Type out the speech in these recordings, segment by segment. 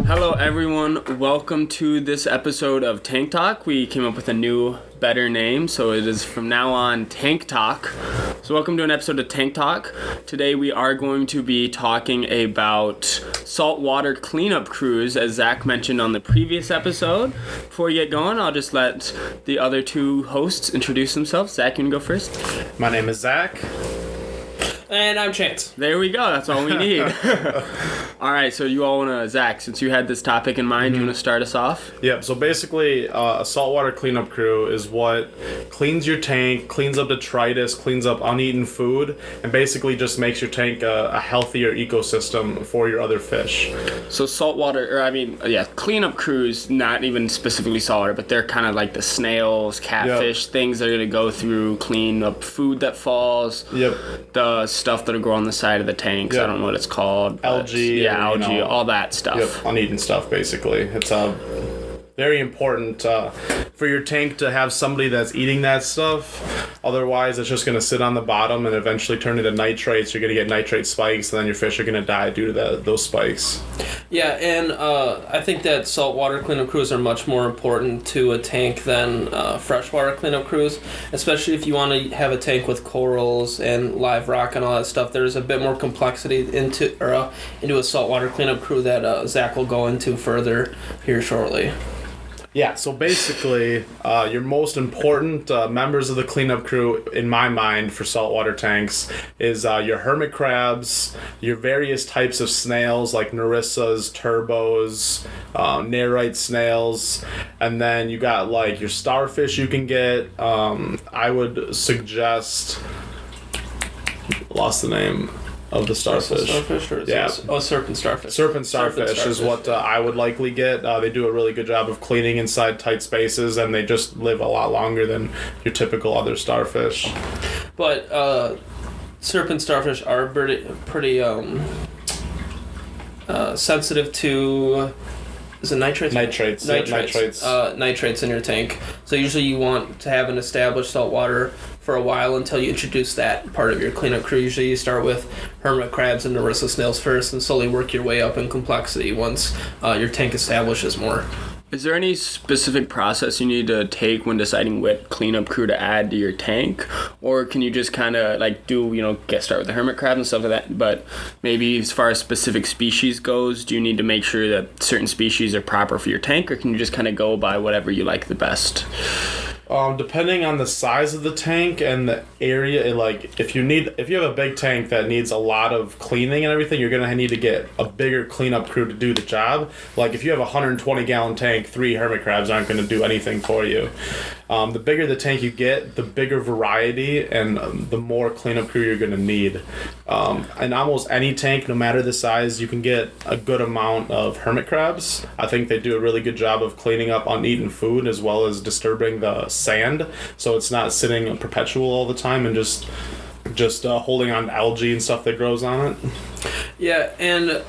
Hello everyone, welcome to this episode of Tank Talk. We came up with a new, better name, so it is from now on Tank Talk. So welcome to an episode of Tank Talk. Today we are going to be talking about saltwater cleanup crews, as Zach mentioned on the previous episode. Before we get going, I'll just let the other two hosts introduce themselves. Zach, you can go first. My name is Zach. And I'm Chance. There we go. That's all we need. All right. So you all want to, Zach, since you had this topic in mind, you want to start us off? Yep. So basically, a saltwater cleanup crew is what cleans your tank, cleans up detritus, cleans up uneaten food, and basically just makes your tank a healthier ecosystem for your other fish. So cleanup crews, not even specifically saltwater, but they're kind of like the snails, catfish, things that are going to go through, clean up food that falls. Yep. The stuff that'll grow on the side of the tanks. Yep. I don't know what it's called. Algae. Algae, all that stuff. Yep, uneaten stuff, basically. It's very important for your tank to have somebody that's eating that stuff. Otherwise, it's just going to sit on the bottom and eventually turn into nitrates. You're going to get nitrate spikes, and then your fish are going to die due to those spikes. Yeah, and I think that saltwater cleanup crews are much more important to a tank than freshwater cleanup crews, especially if you want to have a tank with corals and live rock and all that stuff. There's a bit more complexity into a saltwater cleanup crew that Zach will go into further here shortly. Yeah, so basically, your most important members of the cleanup crew, in my mind, for saltwater tanks, is your hermit crabs, your various types of snails like Narissas, turbos, nerite snails, and then you got like your starfish you can get. I would suggest... Lost the name of the starfish. Serpent starfish. Serpent starfish is what I would likely get. They do a really good job of cleaning inside tight spaces, and they just live a lot longer than your typical other starfish. But serpent starfish are pretty sensitive to... Is it nitrates? Nitrates. Nitrates in your tank. So usually you want to have an established saltwater for a while until you introduce that part of your cleanup crew. Usually you start with hermit crabs and Narissa snails first and slowly work your way up in complexity once your tank establishes more. Is there any specific process you need to take when deciding what cleanup crew to add to your tank? Or can you just kind of like start with the hermit crabs and stuff like that? But maybe as far as specific species goes, do you need to make sure that certain species are proper for your tank? Or can you just kind of go by whatever you like the best? Depending on the size of the tank and the area, like if you have a big tank that needs a lot of cleaning and everything, you're gonna need to get a bigger cleanup crew to do the job. Like if you have a 120-gallon tank, 3 hermit crabs aren't gonna do anything for you. The bigger the tank you get, the bigger variety and the more cleanup crew you're gonna need. In almost any tank, no matter the size, you can get a good amount of hermit crabs. I think they do a really good job of cleaning up uneaten food as well as disturbing the sand, so it's not sitting perpetual all the time and just holding on to algae and stuff that grows on it. Yeah, and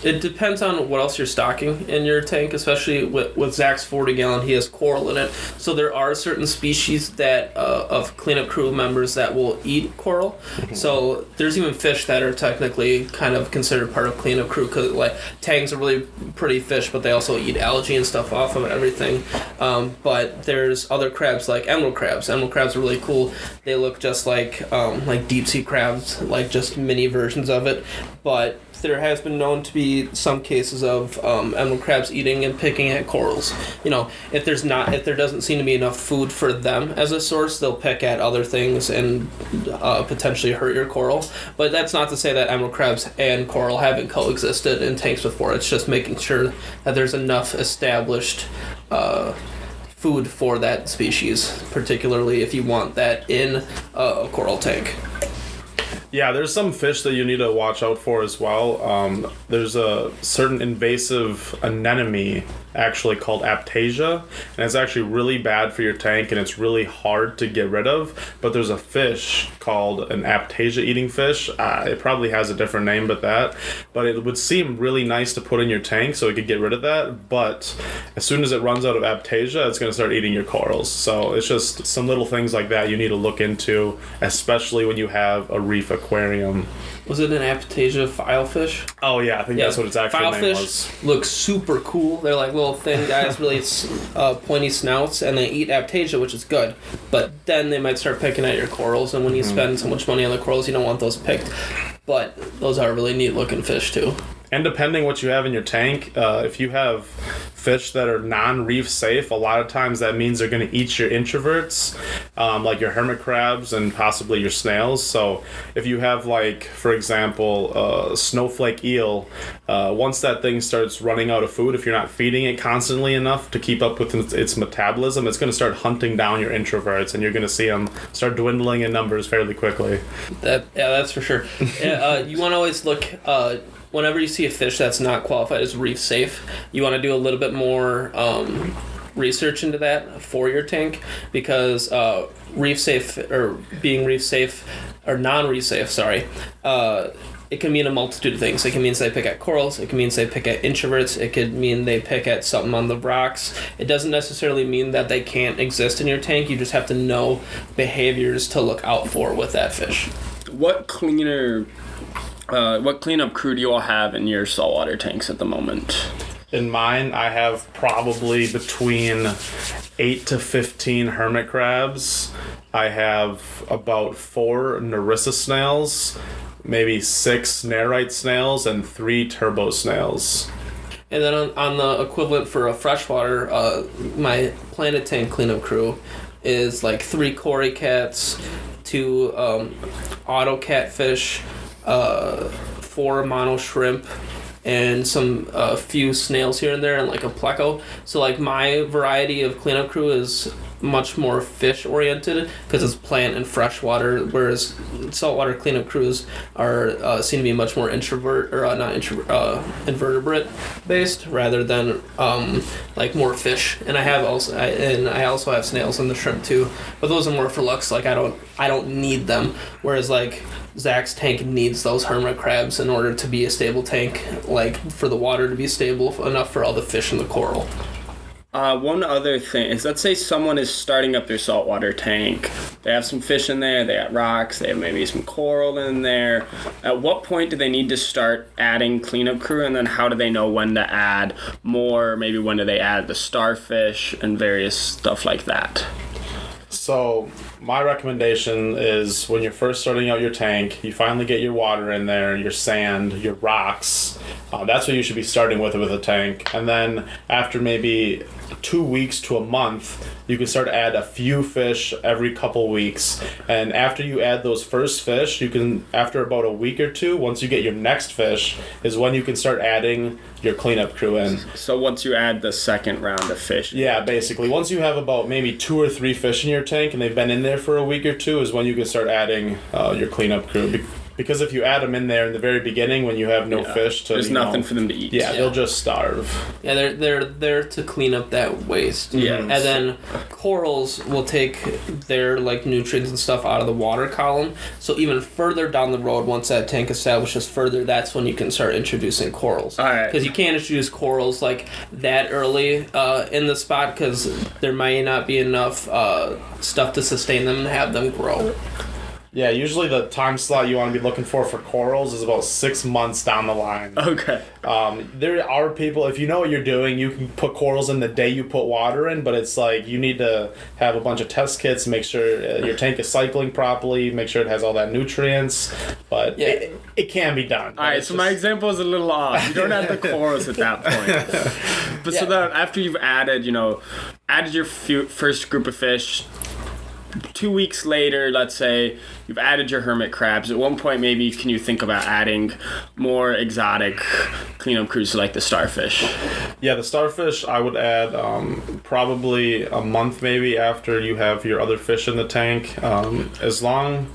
it depends on what else you're stocking in your tank, especially with Zach's 40-gallon. He has coral in it, so there are certain species that of cleanup crew members that will eat coral. Mm-hmm. So there's even fish that are technically kind of considered part of cleanup crew, because like tangs are really pretty fish, but they also eat algae and stuff off of it, everything. But there's other crabs like emerald crabs. Emerald crabs are really cool. They look just like deep sea crabs, like just mini versions of it, but there has been known to be some cases of emerald crabs eating and picking at corals. If there doesn't seem to be enough food for them as a source, they'll pick at other things and potentially hurt your coral. But that's not to say that emerald crabs and coral haven't coexisted in tanks before. It's just making sure that there's enough established food for that species, particularly if you want that in a coral tank. Yeah, there's some fish that you need to watch out for as well. There's a certain invasive anemone actually called aptasia, and it's actually really bad for your tank, and it's really hard to get rid of. But there's a fish called an aptasia eating fish. It probably has a different name but it would seem really nice to put in your tank so it could get rid of that. But as soon as it runs out of aptasia, it's going to start eating your corals. So it's just some little things like that you need to look into, especially when you have a reef aquarium. Was it an Aptasia filefish? Oh yeah, I think that's what its actual name was. Filefish look super cool. They're like little thin guys, really pointy snouts, and they eat Aptasia, which is good. But then they might start picking at your corals, and when you spend so much money on the corals, you don't want those picked. But those are really neat looking fish too. And depending what you have in your tank, if you have fish that are non-reef safe, a lot of times that means they're going to eat your introverts, like your hermit crabs and possibly your snails. So if you have, like, for example, a snowflake eel, once that thing starts running out of food, if you're not feeding it constantly enough to keep up with its metabolism, it's going to start hunting down your introverts, and you're going to see them start dwindling in numbers fairly quickly. That's for sure. You want to always look... whenever you see a fish that's not qualified as reef safe, you want to do a little bit more research into that for your tank, because reef safe or being reef safe or non-reef safe, it can mean a multitude of things. It can mean they pick at corals. It can mean they pick at introverts. It could mean they pick at something on the rocks. It doesn't necessarily mean that they can't exist in your tank. You just have to know behaviors to look out for with that fish. What cleanup crew do you all have in your saltwater tanks at the moment? In mine, I have probably between 8 to 15 hermit crabs. I have about 4 Nerissa snails, maybe 6 Nerite snails, and 3 turbo snails. And then on the equivalent for a freshwater, my planet tank cleanup crew is like 3 cory cats, 2 auto catfish, 4 mono shrimp, and some few snails here and there, and like a pleco. So like my variety of cleanup crew is much more fish oriented because it's plant and freshwater, whereas saltwater cleanup crews are seen to be much more invertebrate based rather than like more fish. And I also have snails and the shrimp too, but those are more for looks. Like I don't need them, whereas like Zach's tank needs those hermit crabs in order to be a stable tank, like for the water to be stable enough for all the fish in the coral. One other thing is, let's say someone is starting up their saltwater tank. They have some fish in there, they got rocks, they have maybe some coral in there. At what point do they need to start adding cleanup crew, and then how do they know when to add more? Maybe when do they add the starfish and various stuff like that? So my recommendation is when you're first starting out your tank, you finally get your water in there, your sand, your rocks. That's what you should be starting with a tank. And then after maybe 2 weeks to a month, you can start to add a few fish every couple weeks. And after you add those first fish, you can, after about a week or 2, once you get your next fish, is when you can start adding your cleanup crew in. So once you add the second round of fish? Yeah, basically. Once you have about maybe 2 or 3 fish in your tank and they've been in there for a week or 2 is when you can start adding your cleanup crew. Because if you add them in there in the very beginning when you have no fish to... There's nothing for them to eat. Yeah, they'll just starve. Yeah, they're there to clean up that waste. Yeah. And then corals will take their like nutrients and stuff out of the water column. So even further down the road, once that tank establishes further, that's when you can start introducing corals. All right. Because you can't introduce corals like that early in the spot because there might not be enough stuff to sustain them and have them grow. Yeah, usually the time slot you want to be looking for corals is about 6 months down the line. Okay. There are people, if you know what you're doing, you can put corals in the day you put water in, but it's like you need to have a bunch of test kits, make sure your tank is cycling properly, make sure it has all that nutrients, but it can be done. All right, so my example is a little off. You don't have the corals at that point. But so that after you've added your first group of fish, 2 weeks later, let's say, you've added your hermit crabs. At one point, maybe can you think about adding more exotic cleanup crews like the starfish? Yeah, the starfish I would add probably a month maybe after you have your other fish in the tank. As long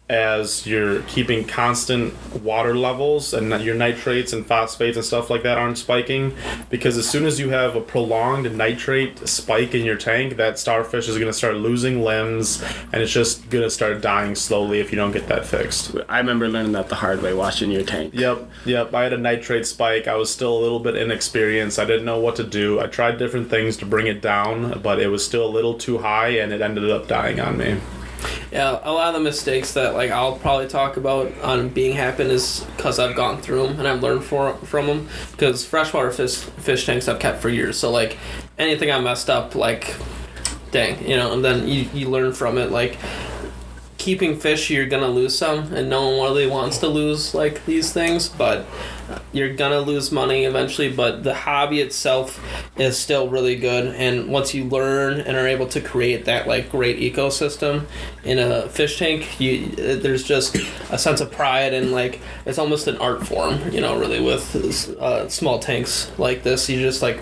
as you're keeping constant water levels and your nitrates and phosphates and stuff like that aren't spiking, because as soon as you have a prolonged nitrate spike in your tank, that starfish is going to start losing limbs and it's just going to start dying slowly if you don't get that fixed. I remember learning that the hard way watching your tank. Yep. I had a nitrate spike. I was still a little bit inexperienced. I didn't know what to do. I tried different things to bring it down, but it was still a little too high and it ended up dying on me. Yeah, a lot of the mistakes that like I'll probably talk about on being happen is because I've gone through them and I've learned from them. Because freshwater fish tanks I've kept for years, so like anything I messed up, like dang, you know, and then you learn from it. Like keeping fish, you're gonna lose some, and no one really wants to lose like these things, but you're gonna lose money eventually. But the hobby itself is still really good, and once you learn and are able to create that like great ecosystem in a fish tank, there's just a sense of pride, and like it's almost an art form, you know, really, with small tanks like this. You just like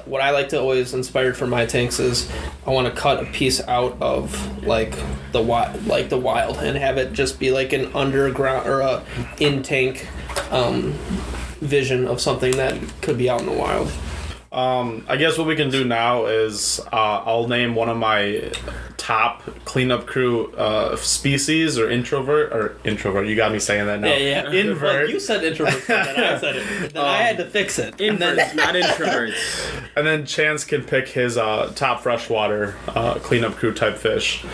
what I like to always inspire for my tanks is I want to cut a piece out of like the wild and have it just be like an underground or a in tank vision of something that could be out in the wild. I guess what we can do now is I'll name one of my top cleanup crew species or introvert. You got me saying that now. Yeah. Invert. Well, you said introvert, then I said it. Then I had to fix it. Inverts, not introverts. And then Chance can pick his top freshwater cleanup crew type fish.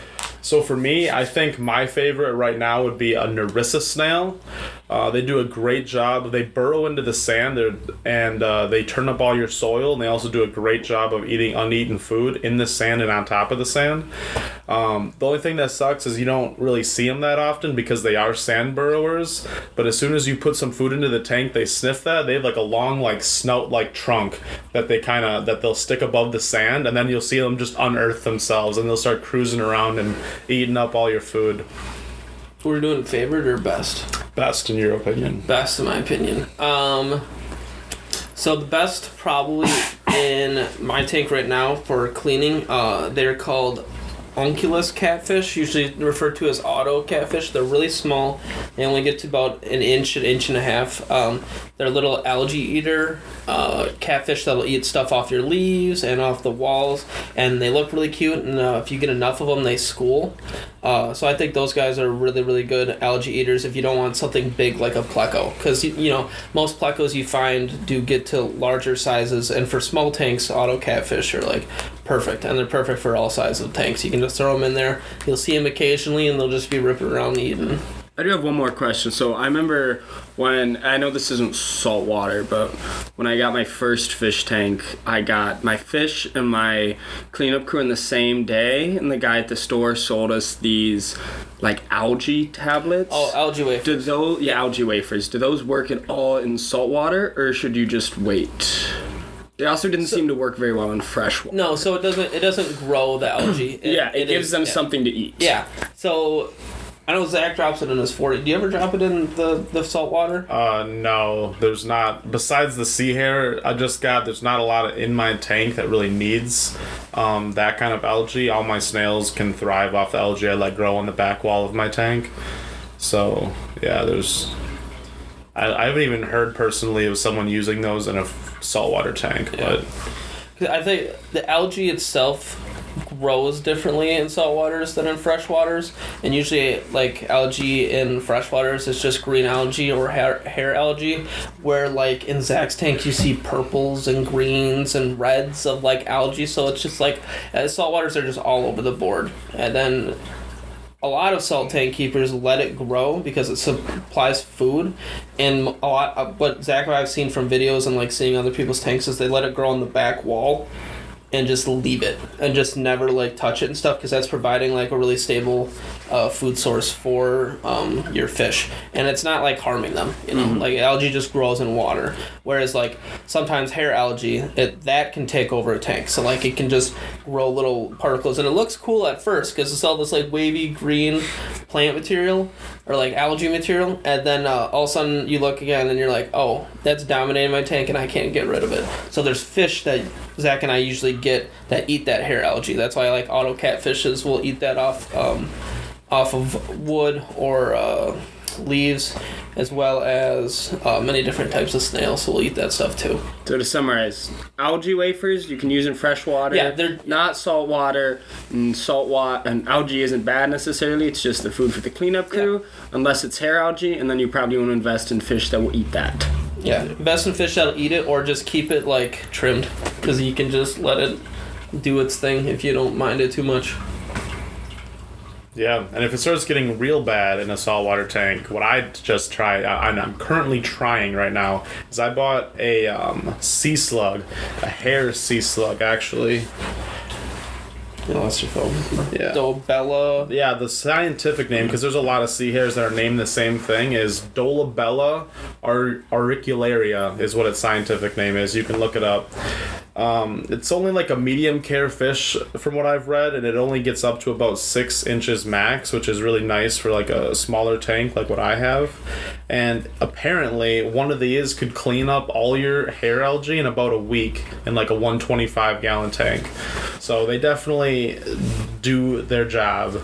So for me, I think my favorite right now would be a Nerissa snail. They do a great job. They burrow into the sand and they turn up all your soil, and they also do a great job of eating uneaten food in the sand and on top of the sand. The only thing that sucks is you don't really see them that often because they are sand burrowers, but as soon as you put some food into the tank, they sniff that. They have like a long like snout-like trunk that they'll stick above the sand, and then you'll see them just unearth themselves, and they'll start cruising around and eating up all your food. We're doing favorite or best? Best in your opinion? Best in my opinion. So the best probably in my tank right now for cleaning, they're called unculus catfish, usually referred to as auto catfish. They're really small. They only get to about an inch and a half. They're a little algae eater catfish that'll eat stuff off your leaves and off the walls, and they look really cute, and if you get enough of them, they school. So I think those guys are really, really good algae eaters if you don't want something big like a pleco, because you know most plecos you find do get to larger sizes, and for small tanks, auto catfish are like perfect, and they're perfect for all sizes of tanks. You can just throw them in there. You'll see them occasionally, and they'll just be ripping around eating. I do have one more question. So I remember when, I know this isn't saltwater, but when I got my first fish tank, I got my fish and my cleanup crew in the same day, and the guy at the store sold us these like algae tablets. Oh, algae wafers. Algae wafers. Do those work at all in saltwater, or should you just wait? It also didn't seem to work very well in freshwater. No, so it doesn't grow the algae. It gives them something to eat. Yeah. So I know Zach drops it in his 40. Do you ever drop it in the salt water? No, there's not. Besides the sea hare I just got, there's not a lot in my tank that really needs that kind of algae. All my snails can thrive off the algae I let grow on the back wall of my tank. So, yeah, I haven't even heard personally of someone using those in a saltwater tank. Yeah. But I think the algae itself grows differently in saltwaters than in freshwaters, and usually like algae in freshwaters is just green algae or hair algae, where like in Zach's tank you see purples and greens and reds of like algae. So it's just like saltwaters are just all over the board. And then a lot of salt tank keepers let it grow because it supplies food, and a lot of what Zach and I have seen from videos and like seeing other people's tanks is they let it grow on the back wall and just leave it and just never like touch it and stuff, because that's providing like a really stable food source for your fish, and it's not like harming them, you know. Like algae just grows in water, whereas like sometimes hair algae that can take over a tank, so like it can just grow little particles, and it looks cool at first because it's all this like wavy green plant material or like algae material, and then all of a sudden you look again and you're like, oh, that's dominating my tank and I can't get rid of it. So there's fish that Zach and I usually get that eat that hair algae. That's why like auto catfishes will eat that off of wood or leaves, as well as many different types of snails will eat that stuff too. So to summarize, algae wafers you can use in freshwater. Yeah, they're not saltwater, and saltwater and algae isn't bad necessarily. It's just the food for the cleanup crew, unless it's hair algae, and then you probably want to invest in fish that will eat that. Yeah, invest in fish that'll eat it, or just keep it like trimmed, because you can just let it do its thing if you don't mind it too much. Yeah, and if it starts getting real bad in a saltwater tank, what I just tried, and I'm currently trying right now, is I bought a sea slug, a hair sea slug, actually. You lost your phone. Yeah. Dolabella. Yeah, the scientific name, because there's a lot of sea hares that are named the same thing, is Dolabella auricularia is what its scientific name is. You can look it up. It's only like a medium care fish from what I've read, and it only gets up to about 6 inches max, which is really nice for like a smaller tank like what I have. And apparently one of these could clean up all your hair algae in about a week in like a 125 gallon tank. So they definitely do their job.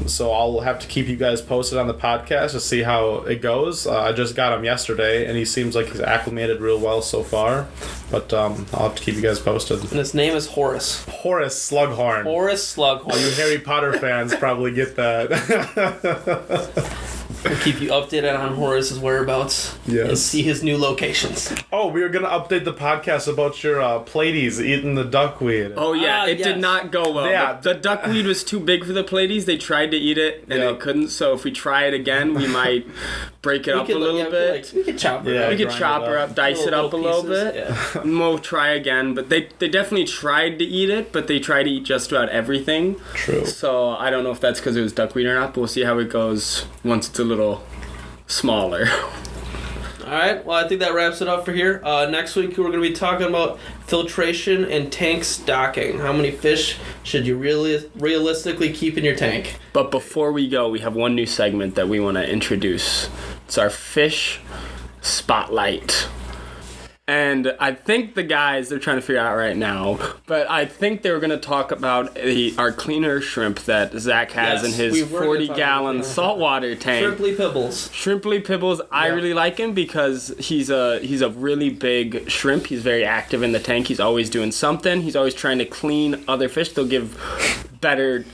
So I'll have to keep you guys posted on the podcast to see how it goes. I just got him yesterday, and he seems like he's acclimated real well so far. But I'll have to keep you guys posted. And his name is Horace. Horace Slughorn. Horace Slughorn. All you Harry Potter fans probably get that. We'll keep you updated on Horace's whereabouts. Yes. And see his new locations. Oh, we were going to update the podcast about your Platies eating the duckweed. Oh, yeah. It yes. did not go well. Yeah. The duckweed was too big for the Platies. They tried to eat it, and Yeah. they couldn't. So if we try it again, we might break it up a little bit. We could chop it Yeah. up. We could grind chop it her up. up, dice it up a little pieces. bit. Yeah. And we'll try again. But they definitely tried to eat it, but they tried to eat just about everything. True. So I don't know if that's because it was duckweed or not, but we'll see how it goes once it's a little smaller. All right. Well, I think that wraps it up for here. Next week, we're going to be talking about filtration and tank stocking. How many fish should you really realistically keep in your tank? But before we go, we have one new segment that we want to introduce. It's our fish spotlight. And I think the guys, they're trying to figure out right now, but I think they were going to talk about our cleaner shrimp that Zach has Yes, in his we were gonna talk 40-gallon about saltwater tank. Shrimply Pibbles. Shrimply Pibbles, I Yeah. really like him because he's a really big shrimp. He's very active in the tank. He's always doing something. He's always trying to clean other fish. They'll give better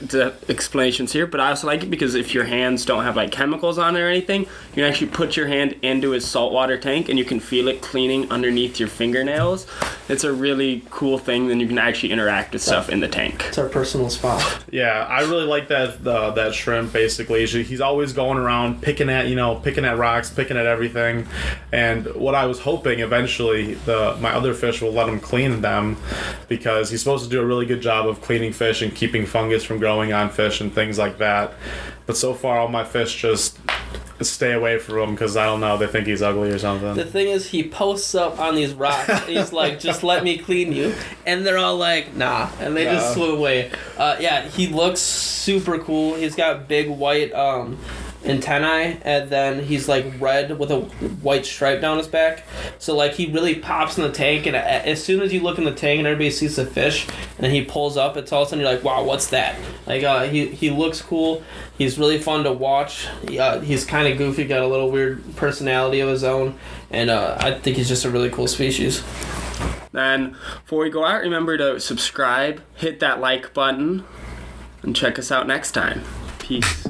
explanations here, but I also like it because if your hands don't have like chemicals on it or anything, you can actually put your hand into his saltwater tank and you can feel it cleaning underneath your fingernails. It's a really cool thing. Then you can actually interact with stuff in the tank. It's our personal spot. Yeah, I really like that shrimp. Basically, he's always going around picking at rocks, picking at everything. And what I was hoping eventually, my other fish will let him clean them, because he's supposed to do a really good job of cleaning fish and keeping fungus from growing on fish and things like that. But so far, all my fish just stay away from him because I don't know, they think he's ugly or something. The thing is, he posts up on these rocks and he's like, just let me clean you. And they're all like, nah. And they just swim away. Yeah, he looks super cool. He's got big white antennae, and then he's like red with a white stripe down his back. So like he really pops in the tank, and as soon as you look in the tank and everybody sees the fish, and then he pulls up, it's all of a sudden you're like, wow, what's that? Like he looks cool. He's really fun to watch. He's kind of goofy, got a little weird personality of his own, and I think he's just a really cool species. Then before we go out, remember to subscribe, hit that like button, and check us out next time. Peace.